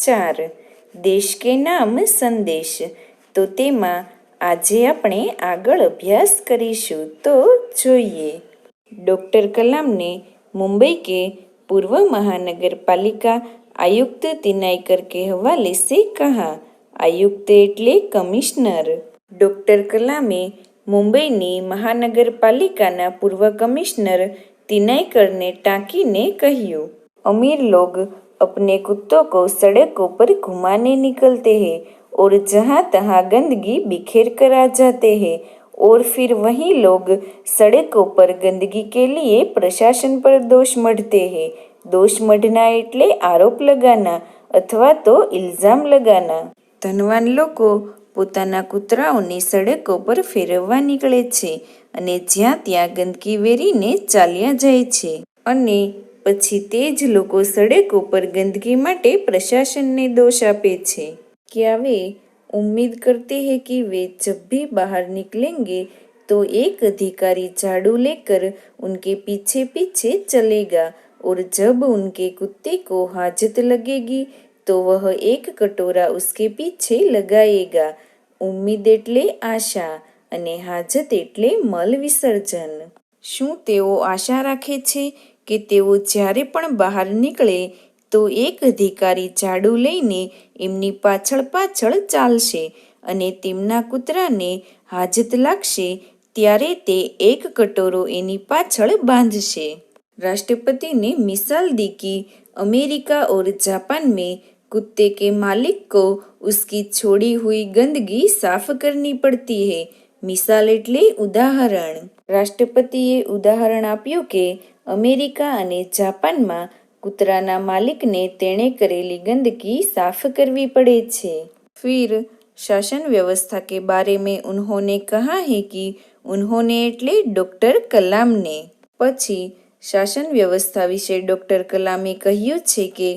4 દેશ કે નામ સંદેશ। તો તેમાં આજે આપણે આગળ અભ્યાસ કરીશું। તો જોઈએ। डॉक्टर कलाम ने मुंबई के पूर्व महानगर पालिका आयुक्त तिनाइकर के हवाले से कहा। आयुक्त एटले कमिश्नर। डॉक्टर कलामे मुंबईनी महानगरपालिकाना पूर्व कमिश्नर तिनाइकर ने टाँकीने कह्યું, अमीर लोग अपने कुत्तों को सड़कों पर घुमाने निकलते हैं और जहाँ तहाँ गंदगी बिखेर कर आ जाते हैं और फिर वही लोग सड़कों पर गंदगी के लिए प्रशासन पर दोष मढ़ते हैं। दोष मढ़ना एटले आरोप लगाना अथवा तो इल्जाम लगाना। धनवान लोग પોતાના કૂતરાઓને સડકો પર ફેરવવા નીકળે છે અને જ્યાં ત્યાં ગંદકી વેરીને ચાલ્યા જાય છે અને પછી તે જ લોકો સડકો પર ગંદકી માટે પ્રશાસનને દોષ આપે છે। क्या वे उम्मीद करते हैं कि वे जब भी बाहर निकलेंगे तो एक अधिकारी झाड़ू लेकर उनके पीछे पीछे चलेगा और जब उनके कुत्ते को हाजत लगेगी तो वह एक कटोरा उसके पीछे लगाएगा। उम्मीद एटले आशा અને હાજત એટલે મલ વિસર્જન। શું તેઓ આશા રાખે છે કે તેઓ જ્યારે પણ બહાર નીકળે તો એક અધિકારી ઝાડુ લઈને એમની પાછળ પાછળ ચાલશે અને તેમના કૂતરાને હાજત લાગશે ત્યારે તે એક કટોરો એની પાછળ બાંધશે। राष्ट्रपति ने मिसाल दी कि अमेरिका और जापान में कुत्ते के मालिक को उसकी छोड़ी हुई गंदगी साफ करनी पड़ती है। मिसाल एटले उदाहरण। राष्ट्रपतिए उदाहरण आप्યું કે અમેરિકા અને જાપાનમાં કૂતરાના માલિકને તેણે કરેલી ગંદકી સાફ કરવી પડે છે। फिर शासन व्यवस्था के बारे में उन्होंने कहा है कि उन्होंने एटले डॉक्टर कलाम ने। પછી शासन व्यवस्था विषय डॉक्टर कलामे કહ્યું છે કે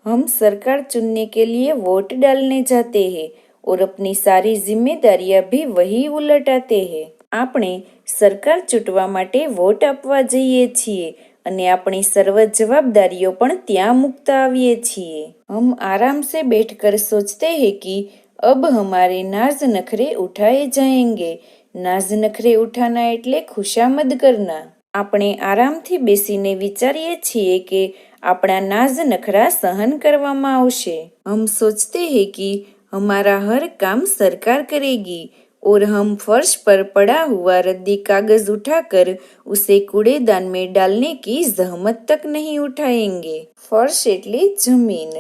हम सरकार चुनने के लिए वोट डालने जाते हैं और अपनी सारी जिम्मेदारियां भी वही उलटाते हैं। આપણે સરકાર ચૂંટવા માટે વોટ આપવા જઈએ છીએ અને આપણી સર્વ જવાબદારીઓ પણ ત્યાં મૂકતા આવીએ છીએ। हम आराम से बैठकर सोचते हैं कि अब हमारे नाज नखरे उठाए जाएंगे। नाज नखरे उठाना એટલે ખુશામદ કરના। આપણે આરામથી બેસીને વિચારીએ છીએ કે આપણા નાજ નખરા સહન કરવામાં આવશે। हम सोचते हैं कि हमारा हर काम सरकार करेगी और हम फर्श पर पड़ा हुआ रद्दी कागज उठाकर उसे कूड़ेदान में डालने की जहमत तक नहीं उठाएंगे। फर्श एटले जमीन,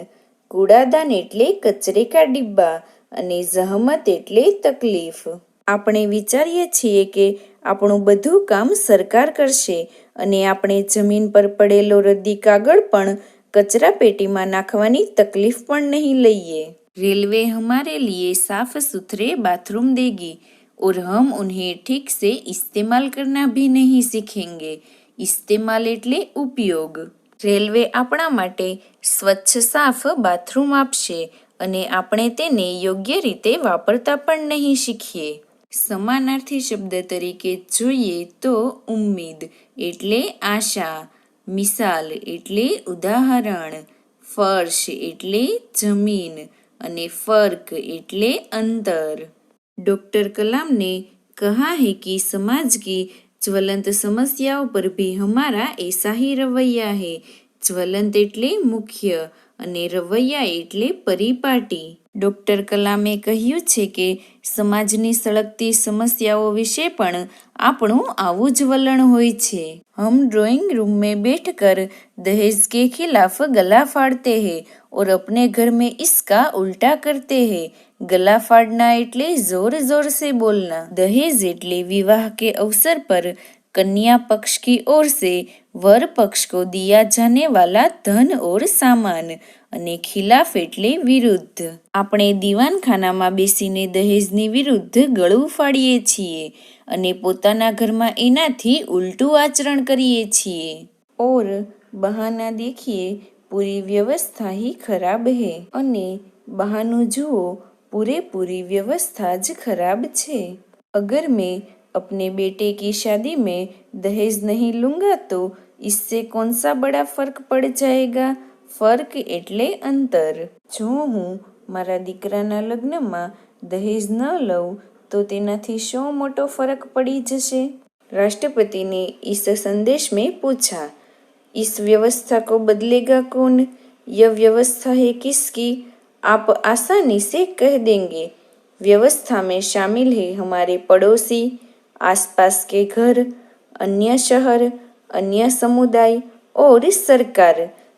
कूड़ादान एटले कचरे का डिब्बा અને જહમત એટલે તકલીફ। આપણે વિચારીએ છીએ કે આપણું બધું કામ સરકાર કરશે અને આપણે જમીન પર પડેલો રદ્દી કાગળ પણ કચરા પેટીમાં નાખવાની તકલીફ પણ નહીં લઈએ। रेलवे हमारे लिए साफ सुथरे बाथरूम देगी और हम उन्हें ठीक से इस्तेमाल करना भी नहीं सीखेंगे। इस्तेमाल एटले उपयोग। રેલવે આપણા માટે સ્વચ્છ સાફ બાથરૂમ આપશે અને આપણે તેને યોગ્ય રીતે વાપરતા પણ નહીં શીખીએ। સમાનાર્થી શબ્દ તરીકે જોઈએ તો ઉમ્મીદ એટલે આશા, મિસાલ એટલે ઉદાહરણ, ફર્શ એટલે જમીન અને ફર્ક એટલે अंतर। डॉक्टर कलाम ने कहा है कि समाज की ज्वलंत समस्याओं पर भी हमारा ऐसा ही रवैया है। ज्वलंत एटले मुख्य અને રવૈયા એટલે પરિપાટી। ડૉક્ટર કલામે કહ્યું છે કે સમાજની સળગતી સમસ્યાઓ વિશે પણ આપણું આવું જ વલણ હોય છે। हम ड्राइंग रूम में बैठकर दहेज के खिलाफ गला फाड़ते हैं और अपने घर में इसका उल्टा करते हैं। गला फाड़ना एटले जोर जोर से बोलना। दहेज एटले विवाह के अवसर पर कन्या पक्ष की ओर से वर पक्ष को दिया जाने वाला धन और सामान અને ખિલાફ એટલે વિરુદ્ધ। આપણે દીવાનખાનામાં બેસીને દહેજની વિરુદ્ધ ગળું ફાડીએ છીએ અને પોતાના ઘરમાં એનાથી ઉલટું આચરણ કરીએ છીએ। और બહાના દેખીએ પૂરી વ્યવસ્થા ही ખરાબ है અને બહાનું જુઓ પૂરેપૂરી વ્યવસ્થા જ ખરાબ છે। अगर मैं अपने बेटे की शादी में दहेज नहीं लूँगा तो इससे कौन सा बड़ा फर्क पड़ जाएगा। ફર્ક એટલે અંતર. જો હું મારા દીકરાના લગ્નમાં દહેજ ન લઉં તો તેનાથી શું મોટો ફરક પડી જશે? राष्ट्रपति ने इस संदेश में पूछा, इस व्यवस्था को बदलेगा कौन? यह व्यवस्था है किसकी? आप आसानी से कह देंगे। व्यवस्था में शामिल है हमारे पड़ोसी, आसपास के घर, अन्य शहर, अन्य समुदाय और सरकार,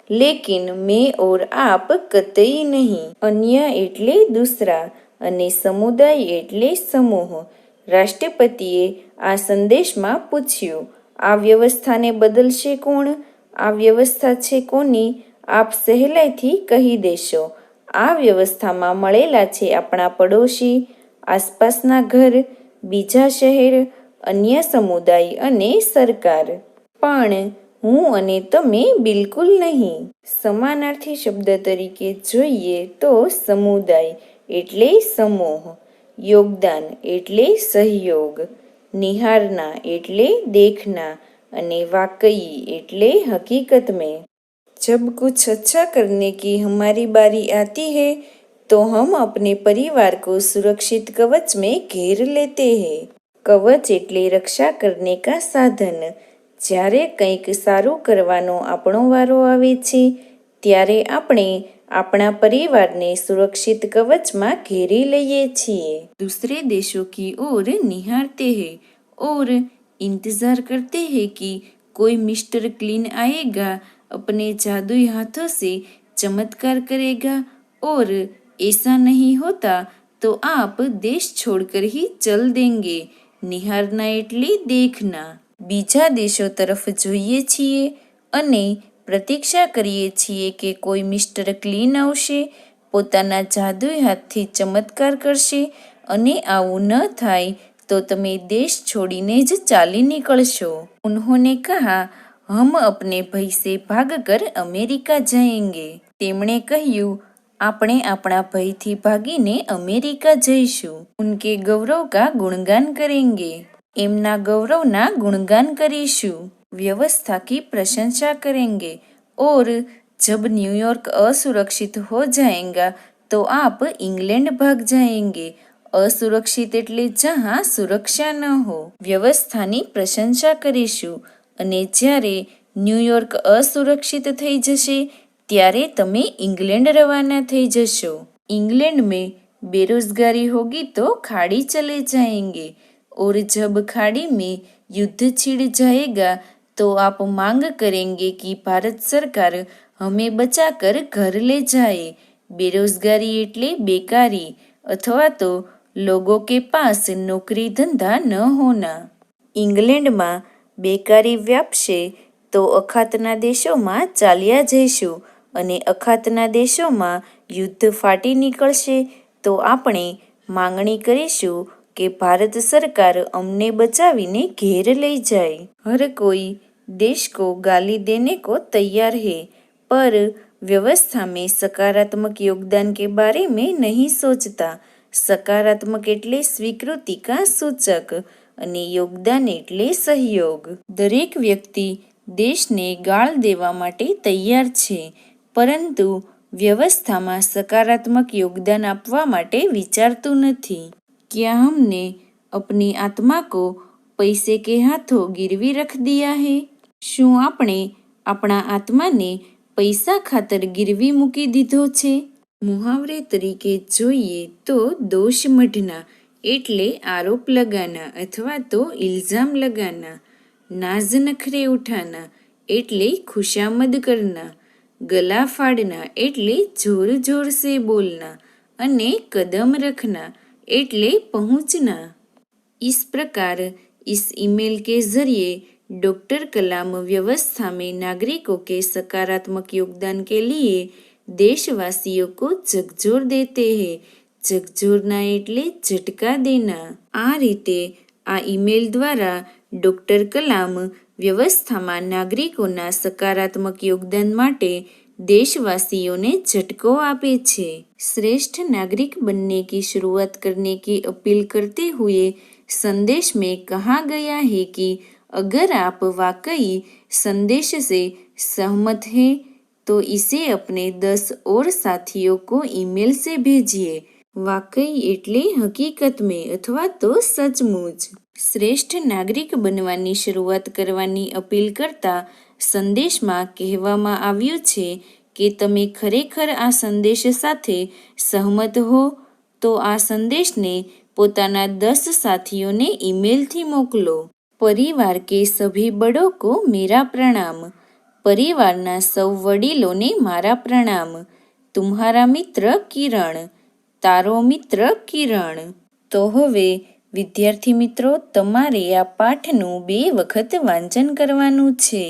लेकिन मैं और आप कतई नहीं। अन्य एटले दूसरा અને સમુદાય એટલે સમૂહ. રાષ્ટ્રપતિએ આ સંદેશમાં પૂછ્યું, આ વ્યવસ્થાને બદલશે કોણ? આ વ્યવસ્થા છે કોની? આપ સહેલાઈથી કહી દેશો. આ વ્યવસ્થામાં મળેલા છે આપણા પડોશી, આસપાસના ઘર, બીજા શહેર, અન્ય સમુદાય અને સરકાર. પણ હું અને તમે બિલકુલ નહીં. સમાનાર્થી શબ્દ તરીકે જોઈએ તો સમુદાય એટલે સમૂહ, યોગદાન એટલે સહયોગ, નિહારના એટલે देखना અને वाकई એટલે हकीकत में। जब कुछ अच्छा करने की हमारी बारी आती है तो हम अपने परिवार को सुरक्षित कवच में घेर लेते हैं। कवच એટલે રક્ષા करने का साधन। જ્યારે કંઈક સારું કરવાનો આપણો વારો આવે છે ત્યારે આપણે अपना परिवार ने सुरक्षित कवच में घेरी लिए छिए। दूसरे देशों की ओर निहारते हैं और इंतजार करते हैं कि कोई मिस्टर क्लीन आएगा, अपने जादुई हाथों से चमत्कार करेगा, और ऐसा नहीं होता तो आप देश छोड़कर ही चल देंगे। निहारना એટલે देखना। બીજા દેશો તરફ જોઈએ છીએ અને પ્રતીક્ષા કરીએ છીએ કે કોઈ મિસ્ટર ક્લીન આવશે, પોતાના જાદુઈ હાથથી ચમત્કાર કરશે, અને આવું ન થાય તો તમે દેશ છોડીને જ ચાલી નીકળશો। ઉન્હોંને કહા, હમ અપને ભય સે ભાગકર અમેરિકા જાયેંગે। તેમણે કહ્યું, આપણે આપણા ભયથી ભાગીને અમેરિકા જઈશું। ઉનકે ગૌરવ કા ગુણગાન કરેંગે। એમના ગૌરવના ગુણગાન કરીશું। व्यवस्था की प्रशंसा करेंगे और जब न्यूयॉर्क असुरक्षित हो जाएगा तो आप इंग्लैंड भाग जाएंगे। असुरक्षित એટલે જ્યાં સુરક્ષા ન હો। વ્યવસ્થાની પ્રશંસા કરીશું અને જ્યારે ન્યૂયોર્ક અસુરક્ષિત થઈ જશે ત્યારે તમે ઇંગ્લેન્ડ રવાના થઈ જશો। इंग्लैंड में बेरोजगारी होगी तो खाड़ी चले जाएंगे और जब खाड़ी में युद्ध छिड़ जाएगा तो आप मांग करेंगे कि भारत सरकार हमें बचाकर घर ले जाए। बेरोजगारी એટલે बेकारी अथवा तो लोगों के पास नौकरी धंधा न होना। इंग्लैंडમાં બેકારી વ્યાપશે તો અખાતના દેશોમાં ચાલ્યા જઈશું અને અખાતના દેશોમાં યુદ્ધ ફાટી નીકળશે તો આપણે માંગણી કરીશું કે ભારત सरकार અમને બચાવીને ઘેર લઈ જાય। हर कोई देश को गाली देने को तैयार है, पर व्यवस्था में सकारात्मक योगदान के बारे में नहीं सोचता। सकारात्मक એટલે સ્વીકૃતિ का सूचक અને યોગદાન એટલે સહયોગ। દરેક વ્યક્તિ દેશને ગાળ દેવા માટે તૈયાર છે, પરંતુ વ્યવસ્થામાં સકારાત્મક યોગદાન આપવા માટે વિચારતું નથી। क्या हमने अपनी आत्मा को पैसे के हाथों गिरवी रख दिया है? શું આપણે આપણા આત્માને પૈસા ખાતર ગીરવી મૂકી દીધો છે? મુહાવરે તરીકે જોઈએ તો દોષ મઢના એટલે આરોપ લગાના અથવા તો ઇલ્ઝામ લગાના, નાઝ નખરે ઉઠાના એટલે ખુશામદ કરના, ગલા ફાડના એટલે જોર જોર સે બોલના અને કદમ રખના એટલે પहुंचना। इस प्रकार इस ईमेल के जरिए डॉक्टर कलाम व्यवस्था में नागरिकों के सकारात्मक योगदान के लिए देशवासियों को झकझोर देते हैं। झकझोरना એટલે ઝટકા દેના। આ રીતે આ ઈમેલ દ્વારા ડોક્ટર કલામ વ્યવસ્થામાં નાગરિકોના સકારાત્મક યોગદાન માટે देशवासियों ने झटको आपे छे। श्रेष्ठ नागरिक बनने की शुरुआत करने की अपील करते हुए संदेश में कहा गया है कि अगर आप वाकई संदेश से सहमत हैं तो इसे अपने 10 और साथियों को ईमेल से भेजिए। वाकई એટલે હકીકત મેં અથવા તો સચમુચ। શ્રેષ્ઠ નાગરિક બનવાની શરૂઆત કરવાની અપીલ કરતા સંદેશમાં કહેવામાં આવ્યું છે કે તમે ખરેખર આ સંદેશ સાથે સહમત હો તો આ સંદેશને પોતાના 10 સાથીઓને ઈમેલથી મોકલો। પરિવાર કે સભી બડો કો મેરા પ્રણામ। પરિવારના સૌ વડીલોને મારા પ્રણામ। તુમ્હારા મિત્ર કિરણ। તારો મિત્ર કિરણ। તો હવે વિદ્યાર્થી મિત્રો, તમારે આ પાઠનું 2 વખત વાંચન કરવાનું છે।